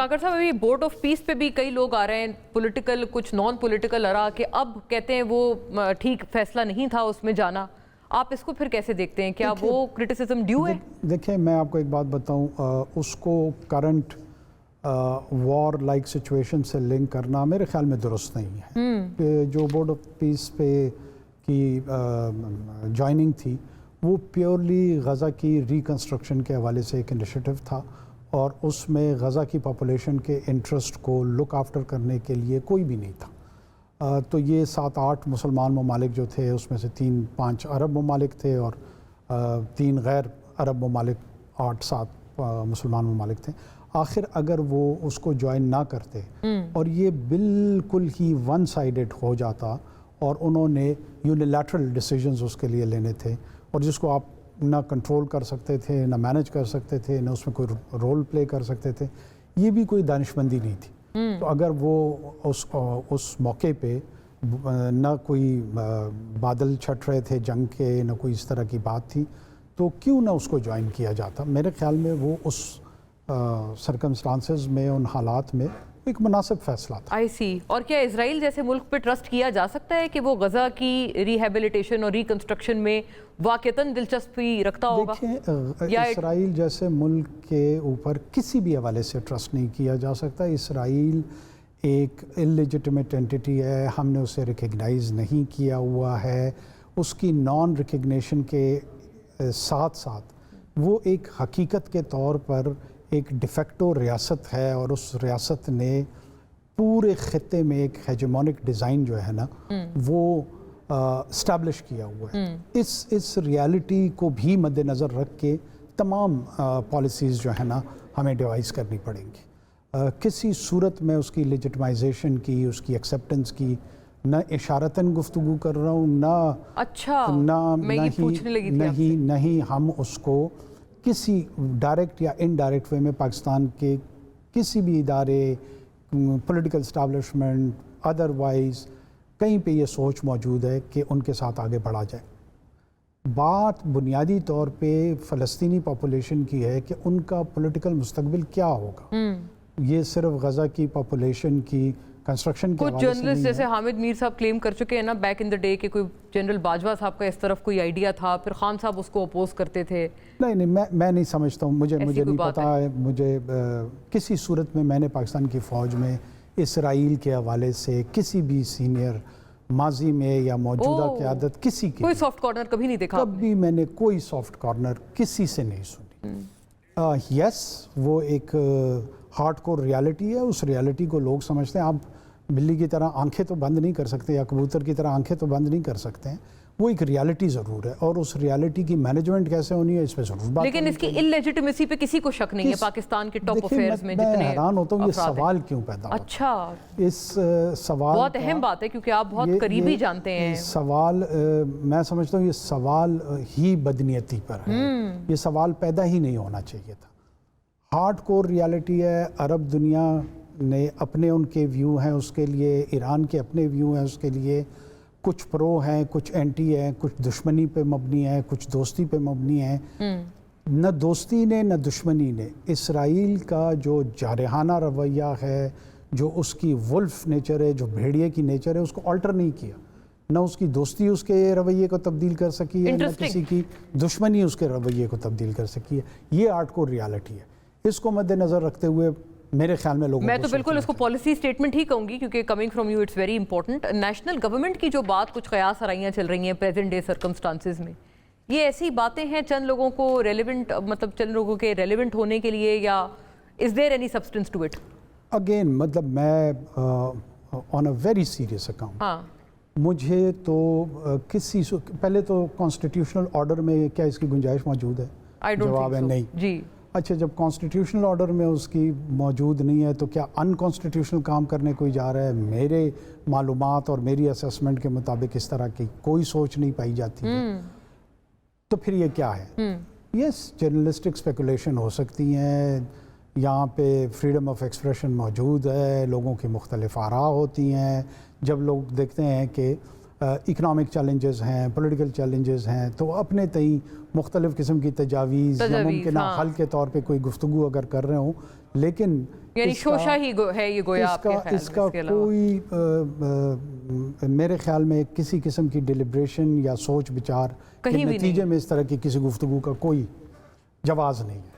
काकर साहब, अभी board of peace पे भी कई लोग आ रहे हैं, पॉलिटिकल कुछ नॉन पॉलिटिकल अरा कि अब कहते हैं वो ठीक फैसला नहीं था उसमें जाना। आप इसको फिर कैसे देखते हैं, क्या वो क्रिटिसिज्म ड्यू है? देखिए मैं आपको एक बात बताऊं, उसको करंट वॉर लाइक सिचुएशन से लिंक करना मेरे ख्याल में दुरुस्त नहीं है। कि जो बोर्ड ऑफ पीस पे की ज्वाइनिंग थी वो प्योरली गज़ा की रिकन्स्ट्रक्शन के हवाले से एक इनिशिएटिव था और उसमें गज़ा की पॉपुलेशन के इंटरेस्ट को लुक आफ्टर करने के लिए कोई भी नहीं था। तो ये 7-8 मुसलमान ममालिक जो थे उसमें से 3-5 अरब ममालिक थे और 3 गैर अरब ममालिक, 8-7 मुसलमान ममालिक थे। आखिर अगर वो उसको ज्वाइन ना करते और ये बिल्कुल ही वन साइडेड हो जाता और उन्होंने यूनिलैटरल डिसीजंस उसके लिए लेने थे और जिसको आप ना कंट्रोल कर सकते थे, ना मैनेज कर सकते थे, ना उसमें कोई रोल प्ले कर सकते थे, ये भी कोई दानिशमंदी नहीं थी। तो अगर वो उस मौके पे ना कोई बादल छट रहे थे जंग के, ना कोई इस तरह की बात थी, तो क्यों ना उसको ज्वाइन किया जाता। मेरे ख्याल में वो उस सर्कमस्टांसेस में, उन हालात में एक मुनासिब फैसला था। आई सी। और क्या इजराइल जैसे मुल्क पे ट्रस्ट किया जा सकता है कि वो गज़ा की रिहेबिलिटेशन और रिकंस्ट्रक्शन में वाकईतन दिलचस्पी रखता होगा? देखिए, इजराइल जैसे मुल्क के ऊपर किसी भी हवाले से ट्रस्ट नहीं किया जा सकता। इजराइल एक इलेजिटिमेट एंटिटी है, हमने उसे रिकग्नाइज़ नहीं किया हुआ है। उसकी नॉन रिकग्निशन के साथ साथ वो एक हकीकत के तौर पर एक डिफेक्टो रियासत है और उस रियासत ने पूरे खित्ते में एक हेजेमोनिक डिज़ाइन जो है ना वो इस्टेब्लिश किया हुआ है। इस रियलिटी को भी मद्देनज़र रख के तमाम पॉलिसीज़ जो है ना हमें डिवाइस करनी पड़ेंगी। किसी सूरत में उसकी लेजिटिमाइजेशन की, उसकी एक्सेप्टेंस की न इशारतन गुफ्तगू कर रहा हूँ, नहीं हम उसको किसी डायरेक्ट या इनडायरेक्ट वे में पाकिस्तान के किसी भी इदारे, पॉलिटिकल इस्टेब्लिशमेंट, अदरवाइज़ कहीं पे ये सोच मौजूद है कि उनके साथ आगे बढ़ा जाए। बात बुनियादी तौर पे फ़लस्तीनी पॉपुलेशन की है कि उनका पॉलिटिकल मुस्तकबिल क्या होगा। ये सिर्फ गज़ा की पॉपुलेशन की कंस्ट्रक्शन के कुछ जर्नलिस्ट जैसे हामिद मीर साहब क्लेम कर चुके हैं ना बैक इन द डे कि कोई जनरल बाजवा साहब का इस तरफ कोई आइडिया था, फिर खान साहब उसको अपोज करते थे। नहीं, मैं नहीं समझता हूँ, मुझे नहीं पता है। मुझे किसी सूरत में मैंने पाकिस्तान की फ़ौज में इसराइल के हवाले से किसी भी सीनियर माजी में या मौजूदा क़यादत किसी की कोई सॉफ्ट कॉर्नर कभी नहीं देखा। कभी मैंने कोई सॉफ्ट कॉर्नर किसी से नहीं सुनी। यस, वो एक हार्डकोर रियलिटी है। उस रियलिटी को लोग समझते हैं। आप बिल्ली की तरह आंखें तो बंद नहीं कर सकते या कबूतर की तरह आंखें तो बंद नहीं कर सकते हैं। वो एक रियलिटी ज़रूर है और उस रियलिटी की मैनेजमेंट कैसे होनी है इस पर ज़रूर बात। लेकिन इसकी इलेजिटिमेसी पे किसी को शक नहीं है पाकिस्तान के टॉप अफेयर्स में जितने। मैं हैरान होता हूँ ये सवाल क्यों पैदा होता है। अच्छा, इस सवाल बहुत अहम बात है क्योंकि आप बहुत करीबी जानते हैं। सवाल मैं समझता हूँ ये सवाल ही बदनीयती पर है। ये सवाल पैदा ही नहीं होना चाहिए था। हार्ड कोर रियलिटी है। अरब दुनिया ने अपने उनके व्यू हैं उसके लिए, ईरान के अपने व्यू हैं उसके लिए, कुछ प्रो हैं, कुछ एंटी हैं, कुछ दुश्मनी पे मबनी है, कुछ दोस्ती पे मबनी है। न दोस्ती ने न दुश्मनी ने इसराइल का जो जारहाना रवैया है, जो उसकी वुल्फ नेचर है, जो भेड़िए की नेचर है, उसको अल्टर नहीं किया। न उसकी दोस्ती उसके रवैये को तब्दील कर सकी है, न किसी की दुश्मनी उसके रवैये को तब्दील कर सकी है। ये हार्डकोर रियलिटी है। इसको मद्देनज़र रखते हुए मेरे ख्याल में लोगों मैं तो बिल्कुल इसको पॉलिसी स्टेटमेंट ही कहूँगी क्योंकि coming from you it's very important. National government की जो बात, कुछ कयास आराइयाँ चल रही हैं प्रेजेंट डे सर्कमस्टांसेस में, ये ऐसी बातें हैं चंद लोगों को रेलिवेंट, मतलब चंद लोगों के रेलिवेंट होने के लिए, या is there any substance to it? Again मतलब मैं on a very serious account, मुझे तो पहले तो कॉन्स्टिट्यूशनल ऑर्डर में क्या इसकी गुंजाइश मौजूद है? जवाब है नहीं जी। अच्छा, जब कॉन्स्टिट्यूशनल ऑर्डर में उसकी मौजूद नहीं है तो क्या अनकॉन्स्टिट्यूशनल काम करने कोई जा रहा है? मेरे मालूमात और मेरी असेसमेंट के मुताबिक इस तरह की कोई सोच नहीं पाई जाती है। तो फिर ये क्या है? यस, जर्नलिस्टिक स्पेकुलेशन हो सकती हैं, यहाँ पे फ्रीडम ऑफ एक्सप्रेशन मौजूद है, लोगों की मुख्तलिफ आरा होती हैं। जब लोग देखते हैं कि इकनॉमिक चैलेंजेस हैं, पॉलिटिकल चैलेंजेस हैं, तो अपने तई मुख्तलिफ़ किस्म की तजावीज़ या मुमकिन हल के तौर पे कोई गुफ्तगू अगर कर रहे हों, لیکن یعنی شوشہ ہی ہے یہ گویا آپ کے خیال میں اس کا کوئی میرے خیال میں کسی قسم کی ڈیلیبریشن یا سوچ بچار کے نتیجے میں اس طرح کی کسی گفتگو کا کوئی جواز نہیں ہے.